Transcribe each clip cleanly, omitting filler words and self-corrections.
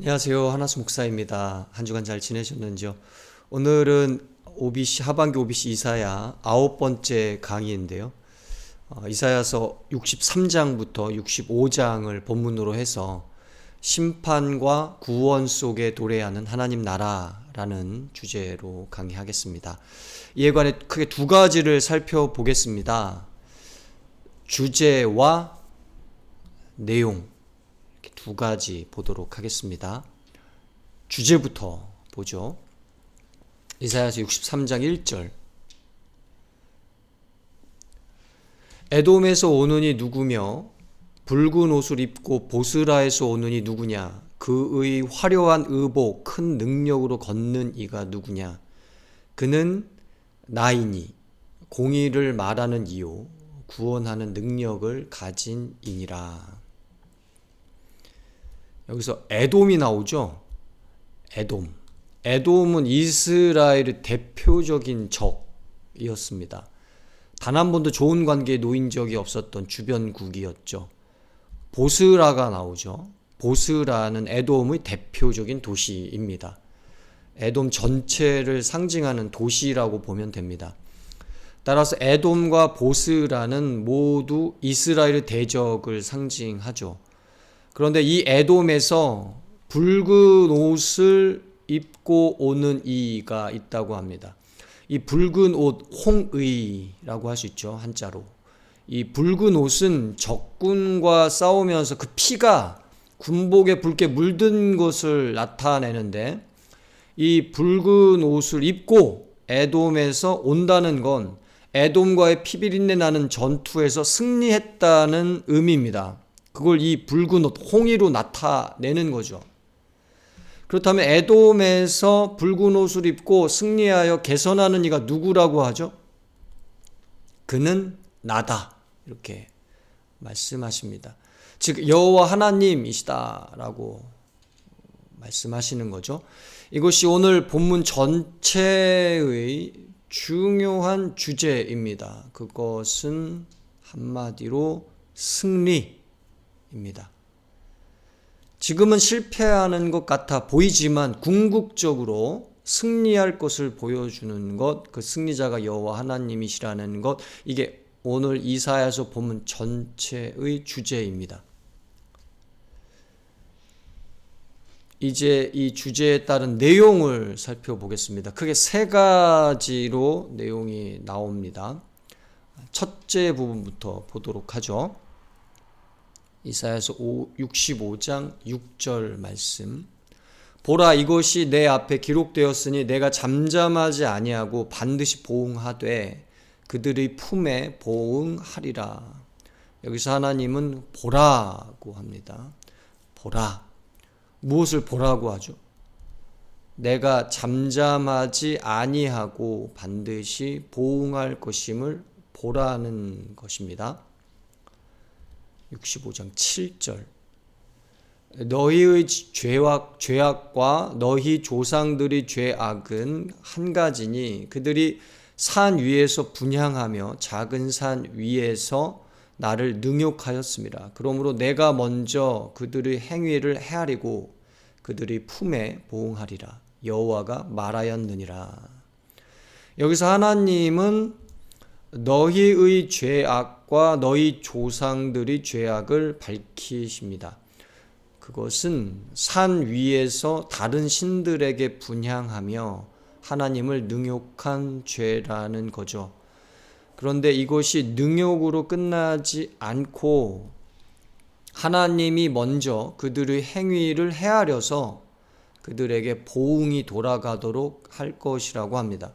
안녕하세요. 한하수 목사입니다. 한 주간 잘 지내셨는지요? 오늘은 하반기 OBC 이사야 9번째 강의인데요. 이사야서 63장부터 65장을 본문으로 해서 심판과 구원 속에 도래하는 하나님 나라라는 주제로 강의하겠습니다. 이에 관해 크게 두 가지를 살펴보겠습니다. 주제와 내용, 이렇게 두 가지 보도록 하겠습니다. 주제부터 보죠. 이사야서 63장 1절. 에돔에서 오는 이 누구며 붉은 옷을 입고 보스라에서 오는 이 누구냐? 그의 화려한 의복 큰 능력으로 걷는 이가 누구냐? 그는 나이니 공의를 말하는 이요 구원하는 능력을 가진 이니라. 여기서 에돔이 나오죠. 에돔은 이스라엘의 대표적인 적이었습니다. 단 한 번도 좋은 관계에 놓인 적이 없었던 주변국이었죠. 보스라가 나오죠. 보스라는 에돔의 대표적인 도시입니다. 에돔 전체를 상징하는 도시라고 보면 됩니다. 따라서 에돔과 보스라는 모두 이스라엘의 대적을 상징하죠. 그런데 이 에돔에서 붉은 옷을 입고 오는 이가 있다고 합니다. 이 붉은 옷, 홍의라고 할 수 있죠. 한자로. 이 붉은 옷은 적군과 싸우면서 그 피가 군복에 붉게 물든 것을 나타내는데, 이 붉은 옷을 입고 에돔에서 온다는 건 에돔과의 피비린내 나는 전투에서 승리했다는 의미입니다. 그걸 이 붉은 옷, 홍의로 나타내는 거죠. 그렇다면 에돔에서 붉은 옷을 입고 승리하여 개선하는 이가 누구라고 하죠? 그는 나다. 이렇게 말씀하십니다. 즉 여호와 하나님이시다라고 말씀하시는 거죠. 이것이 오늘 본문 전체의 중요한 주제입니다. 그것은 한마디로 승리입니다. 지금은 실패하는 것 같아 보이지만 궁극적으로 승리할 것을 보여주는 것, 그 승리자가 여호와 하나님이시라는 것, 이게 오늘 이사야서 본문 전체의 주제입니다. 이제 이 주제에 따른 내용을 살펴보겠습니다. 크게 세 가지로 내용이 나옵니다. 첫째 부분부터 보도록 하죠. 이사야서 65장 6절 말씀. 보라, 이것이 내 앞에 기록되었으니 내가 잠잠하지 아니하고 반드시 보응하되 그들의 품에 보응하리라. 여기서 하나님은 보라고 합니다. 보라. 무엇을 보라고 하죠? 내가 잠잠하지 아니하고 반드시 보응할 것임을 보라는 것입니다. 65장 7절. 너희의 죄악과 너희 조상들의 죄악은 한 가지니 그들이 산 위에서 분향하며 작은 산 위에서 나를 능욕하였습니다. 그러므로 내가 먼저 그들의 행위를 헤아리고 그들의 품에 보응하리라. 여호와가 말하였느니라. 여기서 하나님은 너희의 죄악과 너희 조상들의 죄악을 밝히십니다. 그것은 산 위에서 다른 신들에게 분향하며 하나님을 능욕한 죄라는 거죠. 그런데 이것이 능욕으로 끝나지 않고 하나님이 먼저 그들의 행위를 헤아려서 그들에게 보응이 돌아가도록 할 것이라고 합니다.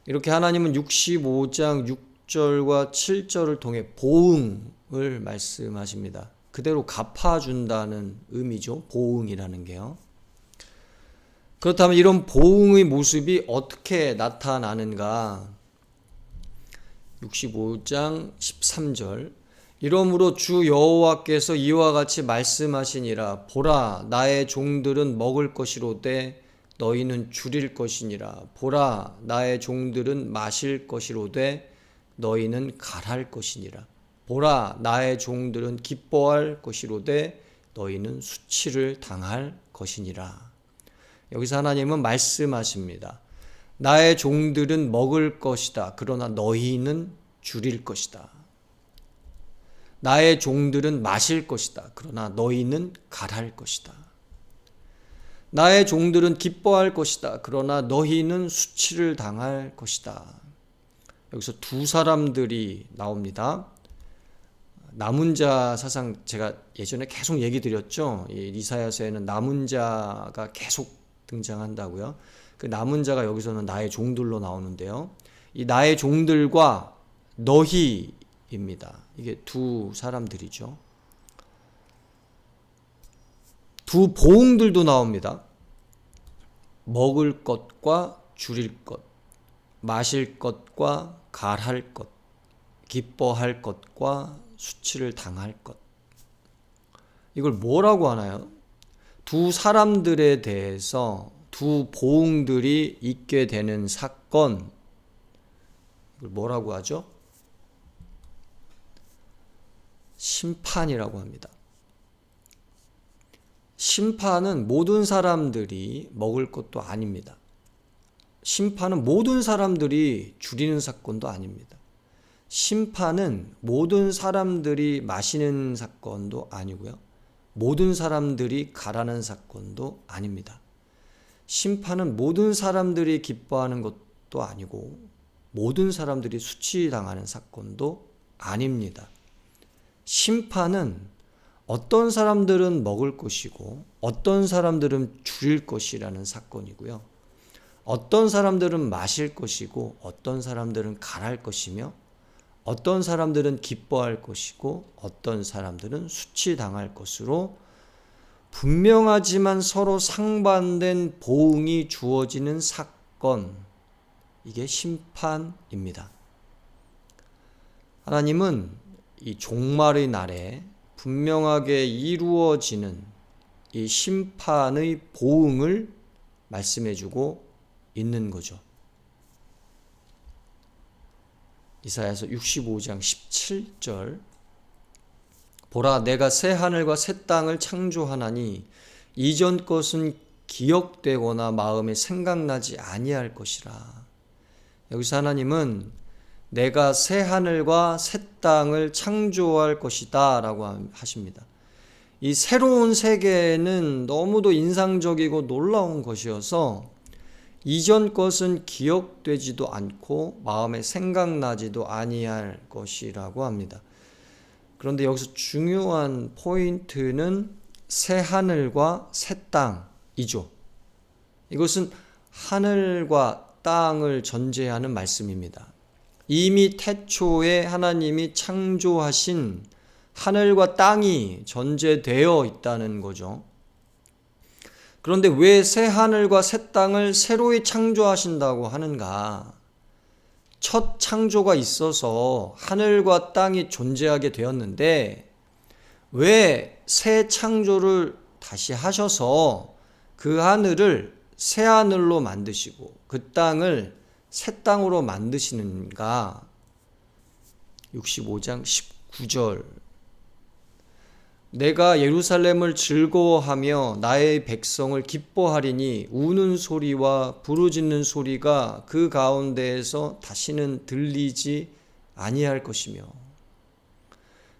이렇게 하나님은 65장 6절과 7절을 통해 보응을 말씀하십니다. 그대로 갚아준다는 의미죠. 보응이라는 게요. 그렇다면 이런 보응의 모습이 어떻게 나타나는가? 65장 13절. 이러므로 주 여호와께서 이와 같이 말씀하시니라. 보라, 나의 종들은 먹을 것이로되 너희는 줄일 것이니라. 보라, 나의 종들은 마실 것이로되 너희는 갈할 것이니라. 보라, 나의 종들은 기뻐할 것이로되 너희는 수치를 당할 것이니라. 여기서 하나님은 말씀하십니다. 나의 종들은 먹을 것이다. 그러나 너희는 줄일 것이다. 나의 종들은 마실 것이다. 그러나 너희는 갈할 것이다. 나의 종들은 기뻐할 것이다. 그러나 너희는 수치를 당할 것이다. 여기서 두 사람들이 나옵니다. 남은 자 사상 제가 예전에 계속 얘기 드렸죠. 이사야서에는 남은 자가 계속 등장한다고요. 그 남은 자가 여기서는 나의 종들로 나오는데요. 이 나의 종들과 너희입니다. 이게 두 사람들이죠. 두 보응들도 나옵니다. 먹을 것과 줄일 것, 마실 것과 갈할 것, 기뻐할 것과 수치를 당할 것. 이걸 뭐라고 하나요? 두 사람들에 대해서 두 보응들이 있게 되는 사건, 이걸 뭐라고 하죠? 심판이라고 합니다. 심판은 모든 사람들이 먹을 것도 아닙니다. 심판은 모든 사람들이 줄이는 사건도 아닙니다. 심판은 모든 사람들이 마시는 사건도 아니고요. 모든 사람들이 가라는 사건도 아닙니다. 심판은 모든 사람들이 기뻐하는 것도 아니고 모든 사람들이 수치당하는 사건도 아닙니다. 심판은 어떤 사람들은 먹을 것이고 어떤 사람들은 줄일 것이라는 사건이고요. 어떤 사람들은 마실 것이고 어떤 사람들은 갈할 것이며 어떤 사람들은 기뻐할 것이고 어떤 사람들은 수치당할 것으로 분명하지만 서로 상반된 보응이 주어지는 사건, 이게 심판입니다. 하나님은 이 종말의 날에 분명하게 이루어지는 이 심판의 보응을 말씀해주고 있는 거죠. 이사야서 65장 17절 보라 내가 새 하늘과 새 땅을 창조하나니 이전 것은 기억되거나 마음에 생각나지 아니할 것이라. 여기서 하나님은 내가 새 하늘과 새 땅을 창조할 것이다 라고 하십니다. 이 새로운 세계는 너무도 인상적이고 놀라운 것이어서 이전 것은 기억되지도 않고 마음에 생각나지도 아니할 것이라고 합니다. 그런데 여기서 중요한 포인트는 새 하늘과 새 땅이죠. 이것은 하늘과 땅을 전제하는 말씀입니다. 이미 태초에 하나님이 창조하신 하늘과 땅이 전제되어 있다는 거죠. 그런데 왜 새 하늘과 새 땅을 새로이 창조하신다고 하는가? 첫 창조가 있어서 하늘과 땅이 존재하게 되었는데 왜 새 창조를 다시 하셔서 그 하늘을 새 하늘로 만드시고 그 땅을 새 땅으로 만드시는가? 65장 19절 내가 예루살렘을 즐거워하며 나의 백성을 기뻐하리니 우는 소리와 부르짖는 소리가 그 가운데에서 다시는 들리지 아니할 것이며.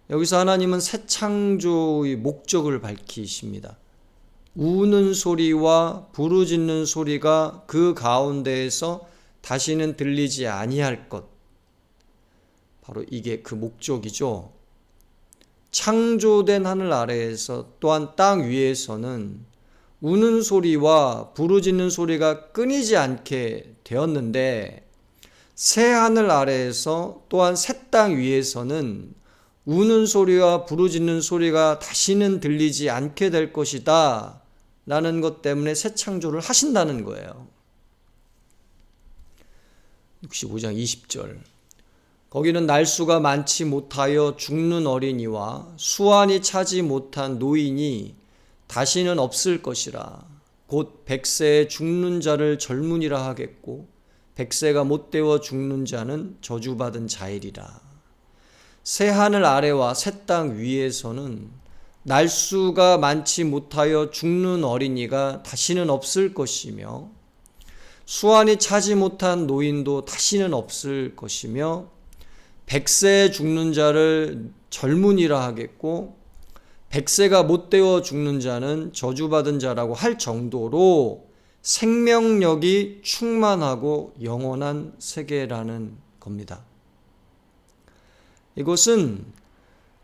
여기서 하나님은 새 창조의 목적을 밝히십니다. 우는 소리와 부르짖는 소리가 그 가운데에서 다시는 들리지 아니할 것. 바로 이게 그 목적이죠. 창조된 하늘 아래에서 또한 땅 위에서는 우는 소리와 부르짖는 소리가 끊이지 않게 되었는데 새 하늘 아래에서 또한 새 땅 위에서는 우는 소리와 부르짖는 소리가 다시는 들리지 않게 될 것이다 라는 것 때문에 새 창조를 하신다는 거예요. 65장 20절 거기는 날수가 많지 못하여 죽는 어린이와 수완이 차지 못한 노인이 다시는 없을 것이라. 곧 100세에 죽는 자를 젊은이라 하겠고 100세가 못되어 죽는 자는 저주받은 자이리라. 새 하늘 아래와 새 땅 위에서는 날수가 많지 못하여 죽는 어린이가 다시는 없을 것이며 수완이 차지 못한 노인도 다시는 없을 것이며 100세에 죽는 자를 젊은이라 하겠고 100세가 못 되어 죽는 자는 저주받은 자라고 할 정도로 생명력이 충만하고 영원한 세계라는 겁니다. 이것은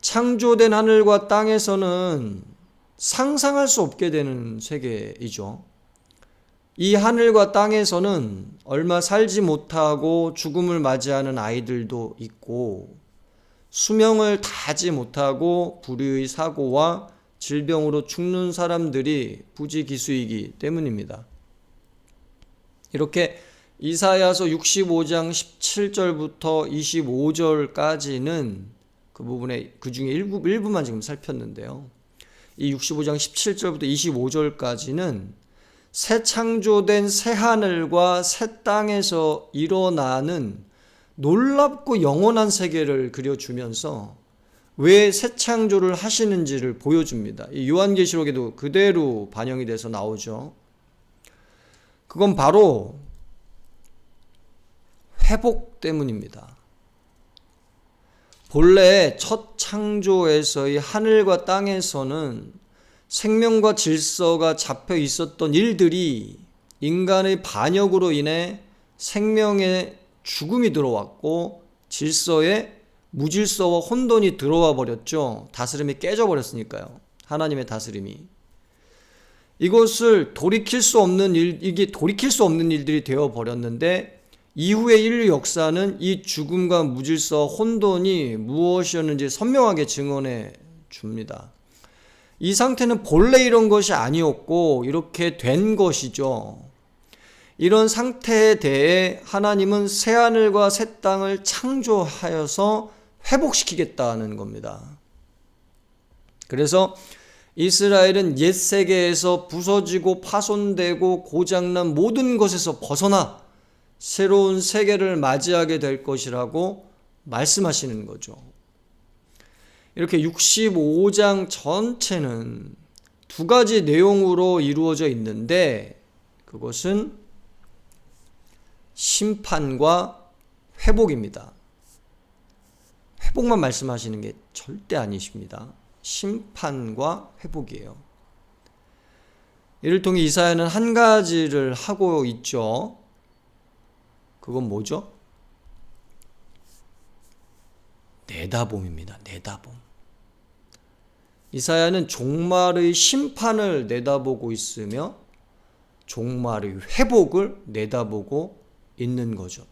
창조된 하늘과 땅에서는 상상할 수 없게 되는 세계이죠. 이 하늘과 땅에서는 얼마 살지 못하고 죽음을 맞이하는 아이들도 있고 수명을 다하지 못하고 불의의 사고와 질병으로 죽는 사람들이 부지기수이기 때문입니다. 이렇게 이사야서 65장 17절부터 25절까지는 그 부분에 그 중에 일부만 지금 살폈는데요. 이 65장 17절부터 25절까지는 새 창조된 새 하늘과 새 땅에서 일어나는 놀랍고 영원한 세계를 그려주면서 왜 새 창조를 하시는지를 보여줍니다. 이 요한계시록에도 그대로 반영이 돼서 나오죠. 그건 바로 회복 때문입니다. 본래 첫 창조에서의 하늘과 땅에서는 생명과 질서가 잡혀 있었던 일들이 인간의 반역으로 인해 생명에 죽음이 들어왔고 질서에 무질서와 혼돈이 들어와 버렸죠. 다스림이 깨져 버렸으니까요. 하나님의 다스림이. 이것을 돌이킬 수 없는 이게 돌이킬 수 없는 일들이 되어 버렸는데 이후의 인류 역사는 이 죽음과 무질서, 혼돈이 무엇이었는지 선명하게 증언해 줍니다. 이 상태는 본래 이런 것이 아니었고 이렇게 된 것이죠. 이런 상태에 대해 하나님은 새하늘과 새 땅을 창조하여서 회복시키겠다는 겁니다. 그래서 이스라엘은 옛 세계에서 부서지고 파손되고 고장난 모든 것에서 벗어나 새로운 세계를 맞이하게 될 것이라고 말씀하시는 거죠. 이렇게 65장 전체는 두 가지 내용으로 이루어져 있는데 그것은 심판과 회복입니다. 회복만 말씀하시는 게 절대 아니십니다. 심판과 회복이에요. 이를 통해 이사야는 한 가지를 하고 있죠. 그건 뭐죠? 내다봄입니다. 내다봄. 이사야는 종말의 심판을 내다보고 있으며 종말의 회복을 내다보고 있는 거죠.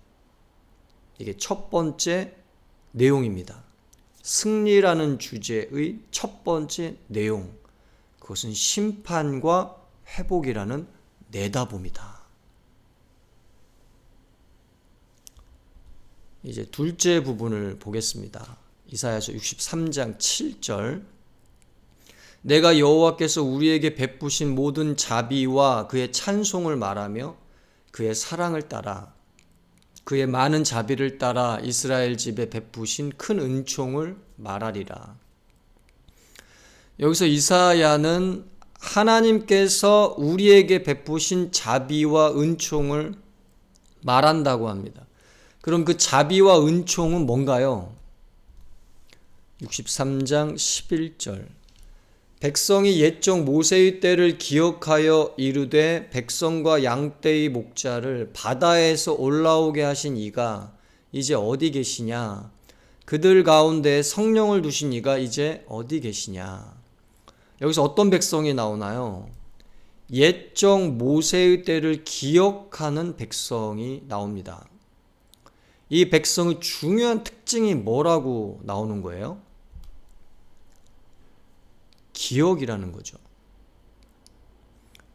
이게 첫 번째 내용입니다. 승리라는 주제의 첫 번째 내용. 그것은 심판과 회복이라는 내다봄이다. 이제 둘째 부분을 보겠습니다. 이사야서 63장 7절. 내가 여호와께서 우리에게 베푸신 모든 자비와 그의 찬송을 말하며 그의 사랑을 따라 그의 많은 자비를 따라 이스라엘 집에 베푸신 큰 은총을 말하리라. 여기서 이사야는 하나님께서 우리에게 베푸신 자비와 은총을 말한다고 합니다. 그럼 그 자비와 은총은 뭔가요? 63장 11절. 백성이 옛적 모세의 때를 기억하여 이르되 백성과 양떼의 목자를 바다에서 올라오게 하신 이가 이제 어디 계시냐? 그들 가운데 성령을 두신 이가 이제 어디 계시냐? 여기서 어떤 백성이 나오나요? 옛적 모세의 때를 기억하는 백성이 나옵니다. 이 백성의 중요한 특징이 뭐라고 나오는 거예요? 기억이라는 거죠.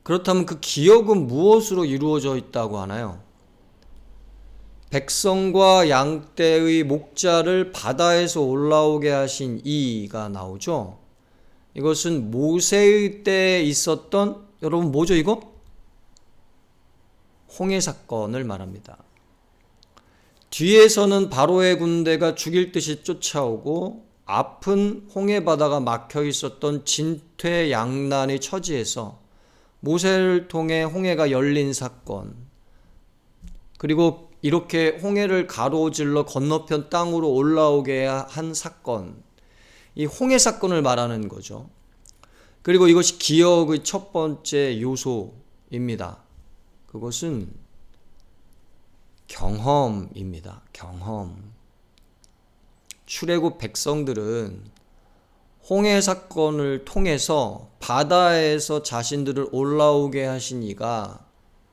그렇다면 그 기억은 무엇으로 이루어져 있다고 하나요? 백성과 양떼의 목자를 바다에서 올라오게 하신 이가 나오죠. 이것은 모세의 때에 있었던, 여러분 뭐죠 이거? 홍해 사건을 말합니다. 뒤에서는 바로의 군대가 죽일 듯이 쫓아오고 아픈 홍해 바다가 막혀 있었던 진퇴양난의 처지에서 모세를 통해 홍해가 열린 사건, 그리고 이렇게 홍해를 가로질러 건너편 땅으로 올라오게 한 사건, 이 홍해 사건을 말하는 거죠. 그리고 이것이 기억의 첫 번째 요소입니다. 그것은 경험입니다. 경험. 출애굽 백성들은 홍해 사건을 통해서 바다에서 자신들을 올라오게 하신 이가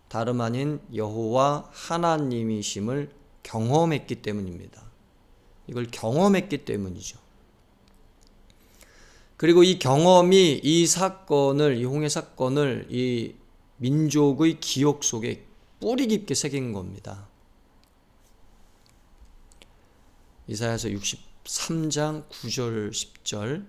다름 아닌 여호와 하나님이심을 경험했기 때문입니다. 이걸 경험했기 때문이죠. 그리고 이 경험이 이 사건을, 이 홍해 사건을 이 민족의 기억 속에 뿌리 깊게 새긴 겁니다. 이사야서 63장 9절 10절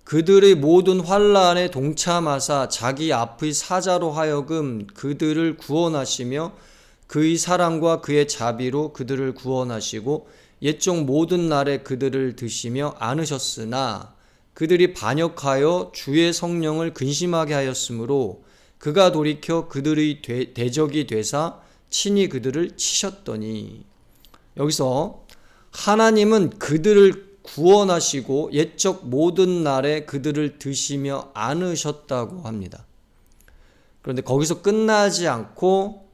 그들의 모든 환난에 동참하사 자기 앞의 사자로 하여금 그들을 구원하시며 그의 사랑과 그의 자비로 그들을 구원하시고 옛적 모든 날에 그들을 드시며 안으셨으나 그들이 반역하여 주의 성령을 근심하게 하였으므로 그가 돌이켜 그들의 대적이 되사 친히 그들을 치셨더니, 여기서 하나님은 그들을 구원하시고 옛적 모든 날에 그들을 드시며 안으셨다고 합니다. 그런데 거기서 끝나지 않고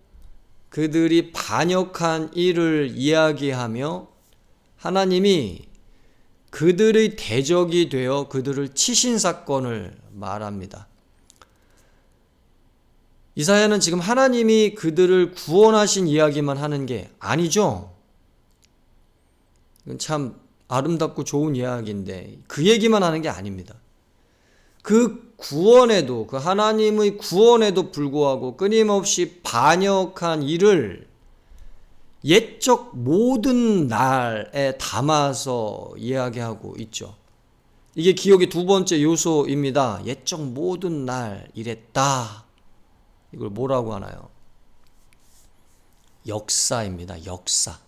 그들이 반역한 일을 이야기하며 하나님이 그들의 대적이 되어 그들을 치신 사건을 말합니다. 이사야는 지금 하나님이 그들을 구원하신 이야기만 하는 게 아니죠. 이건 참 아름답고 좋은 이야기인데 그 얘기만 하는 게 아닙니다. 그 구원에도, 그 하나님의 구원에도 불구하고 끊임없이 반역한 일을 옛적 모든 날에 담아서 이야기하고 있죠. 이게 기억의 두 번째 요소입니다. 옛적 모든 날 이랬다. 이걸 뭐라고 하나요? 역사입니다. 역사.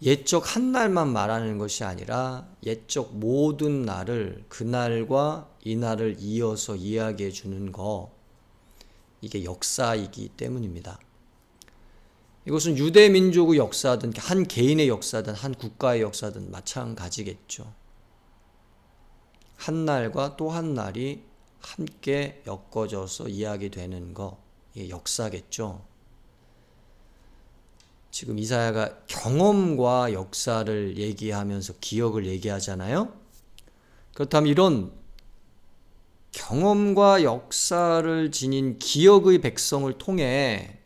옛적 한 날만 말하는 것이 아니라 옛적 모든 날을, 그날과 이날을 이어서 이야기해 주는 거, 이게 역사이기 때문입니다. 이것은 유대 민족의 역사든 한 개인의 역사든 한 국가의 역사든 마찬가지겠죠. 한 날과 또 한 날이 함께 엮어져서 이야기되는 거, 이게 역사겠죠. 지금 이사야가 경험과 역사를 얘기하면서 기억을 얘기하잖아요. 그렇다면 이런 경험과 역사를 지닌 기억의 백성을 통해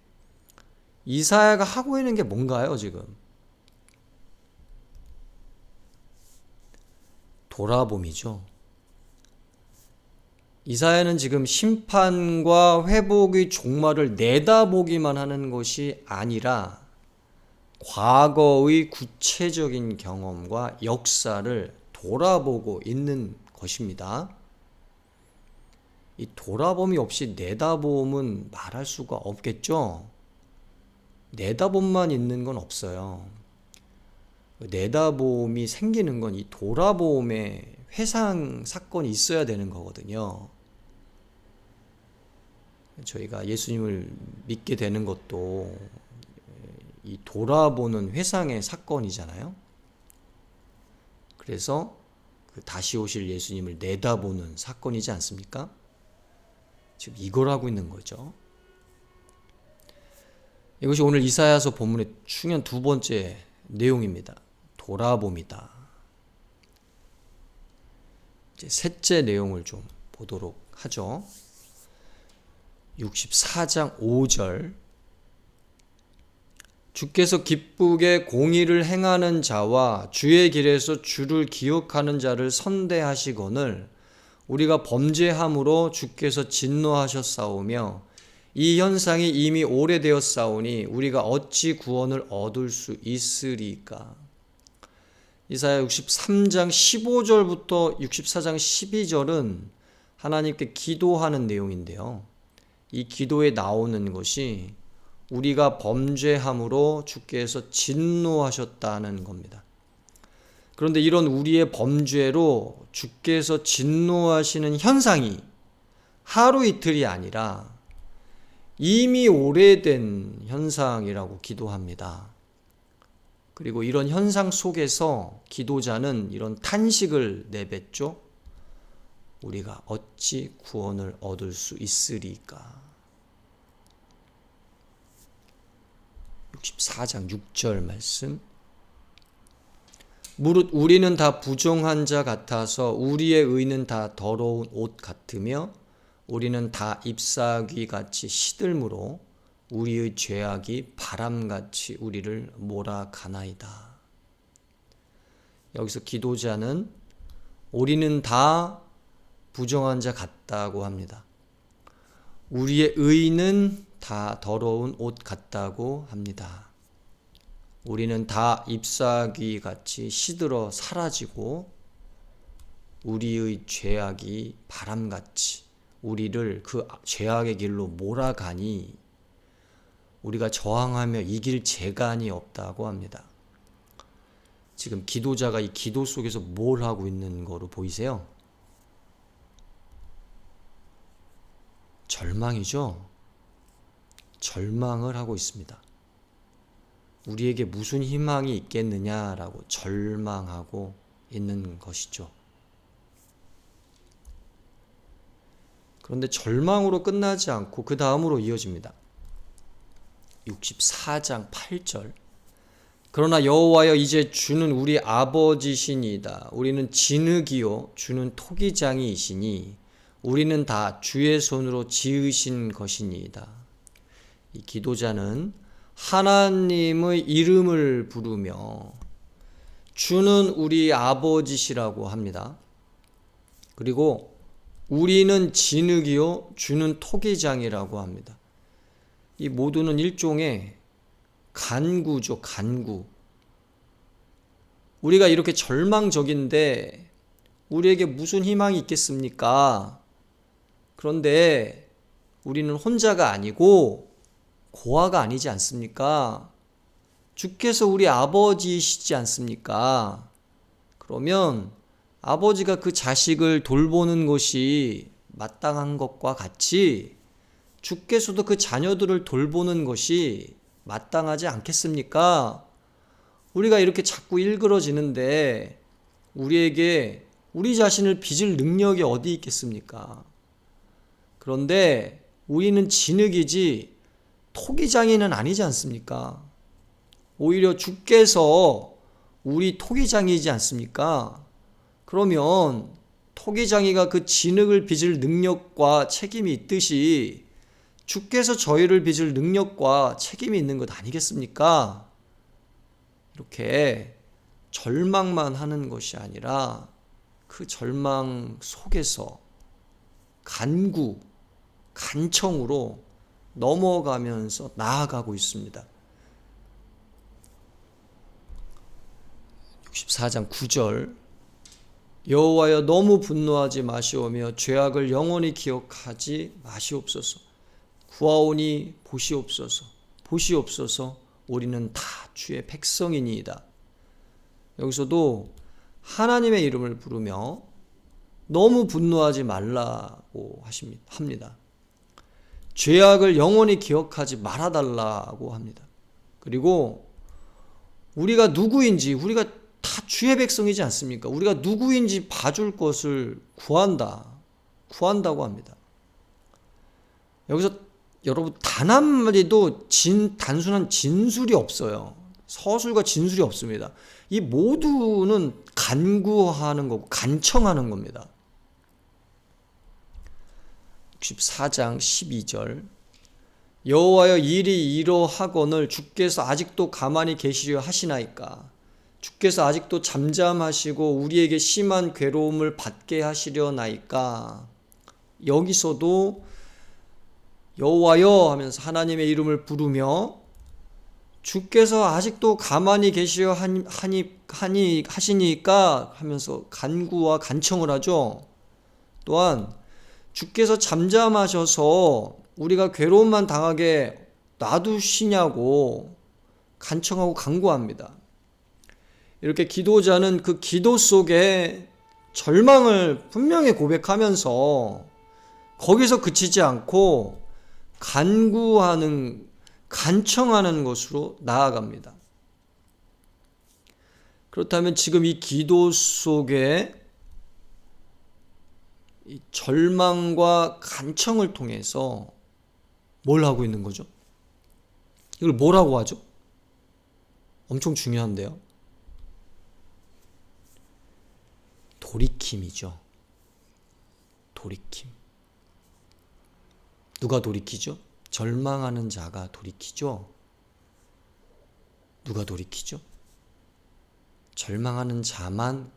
이사야가 하고 있는 게 뭔가요, 지금? 돌아봄이죠. 이사야는 지금 심판과 회복의 종말을 내다보기만 하는 것이 아니라 과거의 구체적인 경험과 역사를 돌아보고 있는 것입니다. 이 돌아봄이 없이 내다봄은 말할 수가 없겠죠. 내다봄만 있는 건 없어요. 내다봄이 생기는 건 이 돌아봄에 회상 사건이 있어야 되는 거거든요. 저희가 예수님을 믿게 되는 것도 이 돌아보는 회상의 사건이잖아요. 그래서 그 다시 오실 예수님을 내다보는 사건이지 않습니까? 지금 이걸 하고 있는 거죠. 이것이 오늘 이사야서 본문의 중요한 두 번째 내용입니다. 돌아봄이다. 이제 셋째 내용을 좀 보도록 하죠. 64장 5절 주께서 기쁘게 공의를 행하는 자와 주의 길에서 주를 기억하는 자를 선대하시거늘 우리가 범죄함으로 주께서 진노하셨사오며 이 현상이 이미 오래되었사오니 우리가 어찌 구원을 얻을 수 있으리까. 이사야 63장 15절부터 64장 12절은 하나님께 기도하는 내용인데요. 이 기도에 나오는 것이 우리가 범죄함으로 주께서 진노하셨다는 겁니다. 그런데 이런 우리의 범죄로 주께서 진노하시는 현상이 하루 이틀이 아니라 이미 오래된 현상이라고 기도합니다. 그리고 이런 현상 속에서 기도자는 이런 탄식을 내뱉죠. 우리가 어찌 구원을 얻을 수 있으리까. 64장 6절 말씀. 무릇 우리는 다 부정한 자 같아서 우리의 의는 다 더러운 옷 같으며 우리는 다 잎사귀 같이 시들므로 우리의 죄악이 바람같이 우리를 몰아가나이다. 여기서 기도자는 우리는 다 부정한 자 같다고 합니다. 우리의 의는 다 더러운 옷 같다고 합니다. 우리는 다 잎사귀 같이 시들어 사라지고 우리의 죄악이 바람같이 우리를 그 죄악의 길로 몰아가니 우리가 저항하며 이길 재간이 없다고 합니다. 지금 기도자가 이 기도 속에서 뭘 하고 있는 거로 보이세요? 절망이죠. 절망을 하고 있습니다. 우리에게 무슨 희망이 있겠느냐라고 절망하고 있는 것이죠. 그런데 절망으로 끝나지 않고 그 다음으로 이어집니다. 64장 8절. 그러나 여호와여 이제 주는 우리 아버지시니이다. 우리는 진흙이요 주는 토기장이시니 우리는 다 주의 손으로 지으신 것이니이다. 이 기도자는 하나님의 이름을 부르며 주는 우리 아버지시라고 합니다. 그리고 우리는 진흙이요 주는 토기장이라고 합니다. 이 모두는 일종의 간구죠. 간구. 우리가 이렇게 절망적인데 우리에게 무슨 희망이 있겠습니까? 그런데 우리는 혼자가 아니고 고아가 아니지 않습니까? 주께서 우리 아버지이시지 않습니까? 그러면 아버지가 그 자식을 돌보는 것이 마땅한 것과 같이 주께서도 그 자녀들을 돌보는 것이 마땅하지 않겠습니까? 우리가 이렇게 자꾸 일그러지는데 우리에게 우리 자신을 빚을 능력이 어디 있겠습니까? 그런데 우리는 진흙이지 토기장이는 아니지 않습니까? 오히려 주께서 우리 토기장이지 않습니까? 그러면 토기장이가 그 진흙을 빚을 능력과 책임이 있듯이 주께서 저희를 빚을 능력과 책임이 있는 것 아니겠습니까? 이렇게 절망만 하는 것이 아니라 그 절망 속에서 간구, 간청으로 넘어가면서 나아가고 있습니다. 64장 9절. 여호와여 너무 분노하지 마시오며 죄악을 영원히 기억하지 마시옵소서. 구하오니 보시옵소서. 보시옵소서. 우리는 다 주의 백성이니이다. 여기서도 하나님의 이름을 부르며 너무 분노하지 말라고 합니다. 죄악을 영원히 기억하지 말아달라고 합니다. 그리고 우리가 누구인지, 우리가 다 주의 백성이지 않습니까? 우리가 누구인지 봐줄 것을 구한다고 합니다. 여기서 여러분 단 한마디도 단순한 진술이 없어요. 서술과 진술이 없습니다. 이 모두는 간구하는 거고 간청하는 겁니다. 64장 12절. 여호와여 일이 이러하거늘 주께서 아직도 가만히 계시려 하시나이까? 주께서 아직도 잠잠하시고 우리에게 심한 괴로움을 받게 하시려나이까? 여기서도 여호와여 하면서 하나님의 이름을 부르며 주께서 아직도 가만히 계시려 하시니까 하면서 간구와 간청을 하죠. 또한 주께서 잠잠하셔서 우리가 괴로움만 당하게 놔두시냐고 간청하고 간구합니다. 이렇게 기도자는 그 기도 속에 절망을 분명히 고백하면서 거기서 그치지 않고 간청하는 것으로 나아갑니다. 그렇다면 지금 이 기도 속에 이 절망과 간청을 통해서 뭘 하고 있는 거죠? 이걸 뭐라고 하죠? 엄청 중요한데요. 돌이킴이죠. 돌이킴. 누가 돌이키죠? 절망하는 자가 돌이키죠. 누가 돌이키죠? 절망하는 자만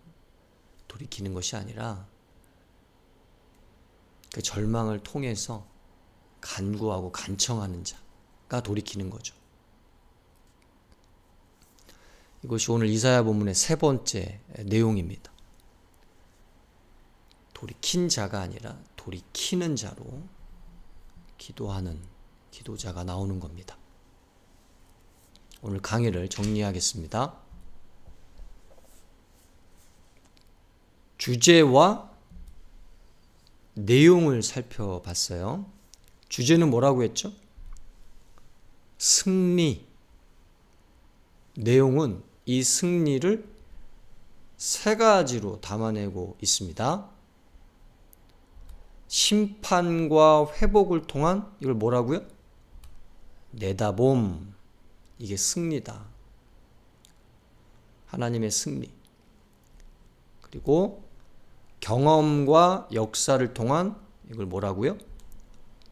돌이키는 것이 아니라 그 절망을 통해서 간구하고 간청하는 자가 돌이키는 거죠. 이것이 오늘 이사야 본문의 세 번째 내용입니다. 돌이킨 자가 아니라 돌이키는 자로 기도하는 기도자가 나오는 겁니다. 오늘 강의를 정리하겠습니다. 주제와 내용을 살펴봤어요. 주제는 뭐라고 했죠? 승리. 내용은 이 승리를 세 가지로 담아내고 있습니다. 심판과 회복을 통한 이걸 뭐라고요? 내다봄. 이게 승리다. 하나님의 승리. 그리고 경험과 역사를 통한 이걸 뭐라고요?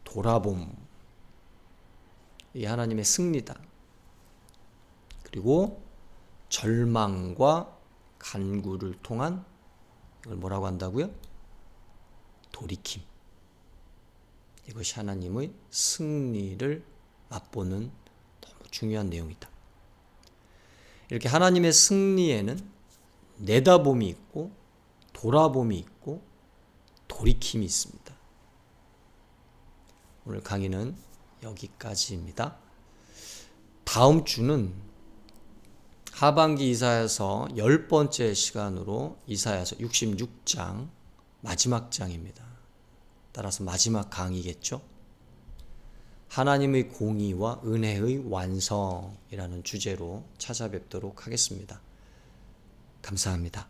돌아봄. 이게 하나님의 승리다. 그리고 절망과 간구를 통한 이걸 뭐라고 한다고요? 돌이킴. 이것이 하나님의 승리를 맛보는 너무 중요한 내용이다. 이렇게 하나님의 승리에는 내다봄이 있고 돌아봄이 있고 돌이킴이 있습니다. 오늘 강의는 여기까지입니다. 다음 주는 하반기 이사야서 10번째 시간으로 이사야서 66장 마지막 장입니다. 따라서 마지막 강의겠죠. 하나님의 공의와 은혜의 완성이라는 주제로 찾아뵙도록 하겠습니다. 감사합니다.